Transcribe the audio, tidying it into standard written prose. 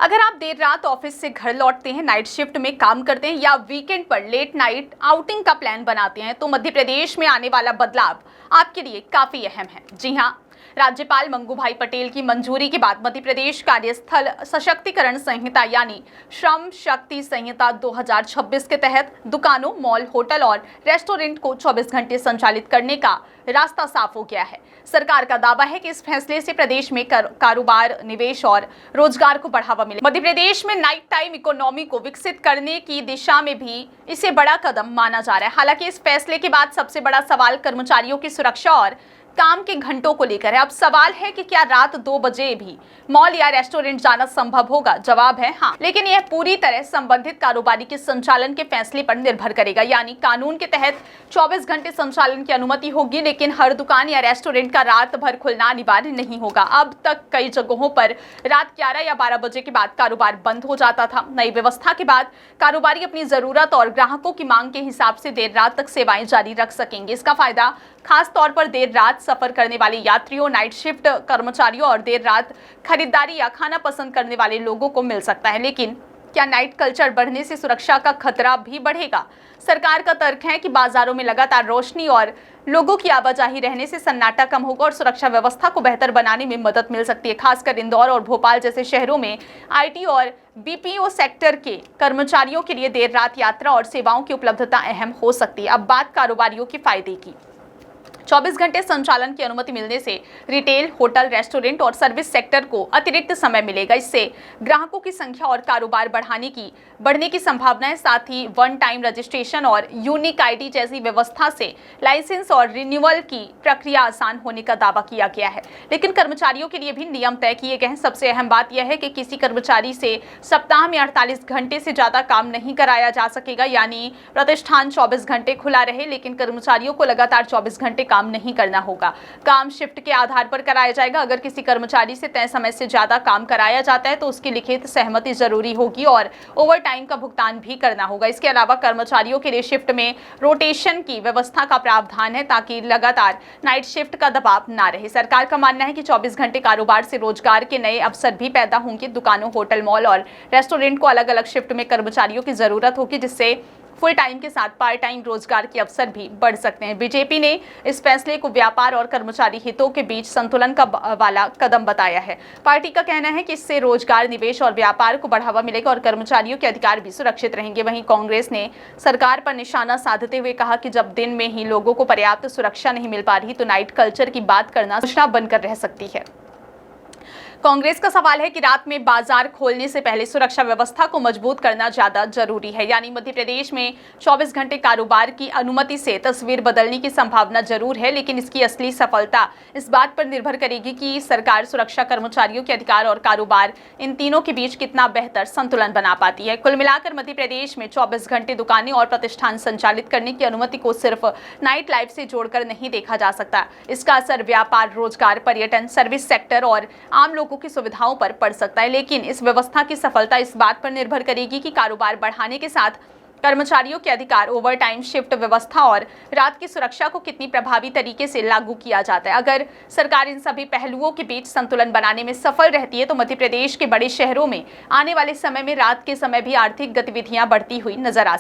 अगर आप देर रात ऑफिस से घर लौटते हैं, नाइट शिफ्ट में काम करते हैं या वीकेंड पर लेट नाइट आउटिंग का प्लान बनाते हैं तो मध्य प्रदेश में आने वाला बदलाव आपके लिए काफी अहम है। जी हां, राज्यपाल मंगूभाई पटेल की मंजूरी के बाद मध्य प्रदेश कार्यस्थल सशक्तिकरण संहिता यानी श्रम शक्ति संहिता 2026 के तहत दुकानों, मॉल, होटल और रेस्टोरेंट को 24 घंटे संचालित करने का रास्ता साफ हो गया है। सरकार का दावा है कि इस फैसले से प्रदेश में कारोबार, निवेश और रोजगार को बढ़ावा मिले। मध्य प्रदेश में नाइट टाइम इकोनॉमी को विकसित करने की दिशा में भी इसे बड़ा कदम माना जा रहा है। हालांकि इस फैसले के बाद सबसे बड़ा सवाल कर्मचारियों की सुरक्षा और काम के घंटों को लेकर है। अब सवाल है कि क्या रात 2 बजे भी मॉल या रेस्टोरेंट जाना संभव होगा? जवाब है हाँ, लेकिन यह पूरी तरह संबंधित कारोबारी के संचालन के फैसले पर निर्भर करेगा। यानी कानून के तहत 24 घंटे संचालन की अनुमति होगी, लेकिन हर दुकान या रेस्टोरेंट का रात भर खुलना अनिवार्य नहीं होगा। अब तक कई जगहों पर रात 11 या 12 बजे के बाद कारोबार बंद हो जाता था। नई व्यवस्था के बाद कारोबारी अपनी जरूरत और ग्राहकों की मांग के हिसाब से देर रात तक सेवाएं जारी रख सकेंगे। इसका फायदा खास तौर पर देर रात सफर करने वाले यात्रियों, नाइट शिफ्ट कर्मचारियों और देर रात खरीदारी या खाना पसंद करने वाले लोगों को मिल सकता है। लेकिन क्या नाइट कल्चर बढ़ने से सुरक्षा का खतरा भी बढ़ेगा? सरकार का तर्क है कि बाजारों में लगातार रोशनी और लोगों की आवाजाही रहने से सन्नाटा कम होगा और सुरक्षा व्यवस्था को बेहतर बनाने में मदद मिल सकती है। खासकर इंदौर और भोपाल जैसे शहरों में आईटी और बीपीओ सेक्टर के कर्मचारियों के लिए देर रात यात्रा और सेवाओं की उपलब्धता अहम हो सकती है। अब बात कारोबारियों के फायदे की। 24 घंटे संचालन की अनुमति मिलने से रिटेल, होटल, रेस्टोरेंट और सर्विस सेक्टर को अतिरिक्त समय मिलेगा। इससे ग्राहकों की संख्या और कारोबार बढ़ने की संभावना है। साथ ही वन टाइम रजिस्ट्रेशन और यूनिक आईडी जैसी व्यवस्था से लाइसेंस और रिन्यूअल की प्रक्रिया आसान होने का दावा किया गया है। लेकिन कर्मचारियों के लिए भी नियम तय किए गए हैं। सबसे अहम बात यह है कि किसी कर्मचारी से सप्ताह में 48 घंटे से ज्यादा काम नहीं कराया जा सकेगा। यानी प्रतिष्ठान 24 घंटे खुला रहे, लेकिन कर्मचारियों को लगातार 24 घंटे काम नहीं करना होगा। काम शिफ्ट के आधार पर कराया जाएगा। अगर किसी कर्मचारी से तय समय से ज्यादा काम कराया जाता है तो उसकी लिखित सहमति जरूरी होगी और ओवर टाइम का भुगतान भी करना होगा। इसके अलावा कर्मचारियों के लिए शिफ्ट में रोटेशन की व्यवस्था का प्रावधान है ताकि लगातार नाइट शिफ्ट का दबाव ना रहे। सरकार का मानना है कि 24 घंटे कारोबार से रोजगार के नए अवसर भी पैदा होंगे। दुकानों, होटल, मॉल और रेस्टोरेंट को अलग अलग शिफ्ट में कर्मचारियों की जरूरत होगी, जिससे फुल टाइम के साथ पार्ट टाइम रोजगार के अवसर भी बढ़ सकते हैं। बीजेपी ने इस फैसले को व्यापार और कर्मचारी हितों के बीच संतुलन का वाला कदम बताया है। पार्टी का कहना है कि इससे रोजगार, निवेश और व्यापार को बढ़ावा मिलेगा और कर्मचारियों के अधिकार भी सुरक्षित रहेंगे। वहीं कांग्रेस ने सरकार पर निशाना साधते हुए कहा कि जब दिन में ही लोगों को पर्याप्त सुरक्षा नहीं मिल पा रही तो नाइट कल्चर की बात करना सूचना बनकर रह सकती है। कांग्रेस का सवाल है कि रात में बाजार खोलने से पहले सुरक्षा व्यवस्था को मजबूत करना ज्यादा जरूरी है। यानी मध्य प्रदेश में 24 घंटे कारोबार की अनुमति से तस्वीर बदलने की संभावना जरूर है, लेकिन इसकी असली सफलता इस बात पर निर्भर करेगी कि सरकार सुरक्षा, कर्मचारियों के अधिकार और कारोबार, इन तीनों के बीच कितना बेहतर संतुलन बना पाती है। कुल मिलाकर मध्य प्रदेश में 24 घंटे दुकानें और प्रतिष्ठान संचालित करने की अनुमति को सिर्फ नाइट लाइफ से जोड़कर नहीं देखा जा सकता। इसका असर व्यापार, रोजगार, पर्यटन, सर्विस सेक्टर और आम लोगों की सुविधाओं पर पड़ सकता है। लेकिन इस व्यवस्था की सफलता इस बात पर निर्भर करेगी कि कारोबार बढ़ाने के साथ कर्मचारियों के अधिकार, ओवर टाइम, शिफ्ट व्यवस्था और रात की सुरक्षा को कितनी प्रभावी तरीके से लागू किया जाता है। अगर सरकार इन सभी पहलुओं के बीच संतुलन बनाने में सफल रहती है तो मध्य प्रदेश के बड़े शहरों में आने वाले समय में रात के समय भी आर्थिक गतिविधियां बढ़ती हुई नजर आ